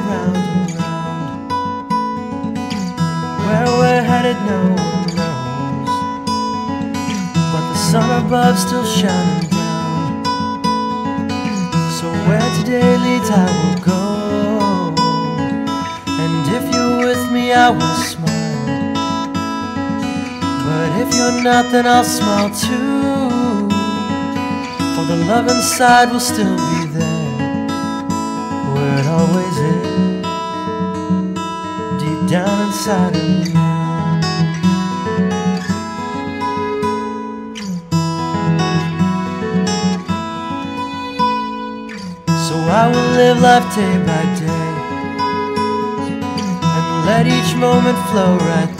round and round. Where we're headed no one knows, but the sun above still shining down. So where today leads I will go, and if you're with me I will smile, but if you're not then I'll smile too, for the love inside will still be there, where it always is, deep down inside of you. So I will live life day by day, and let each moment flow right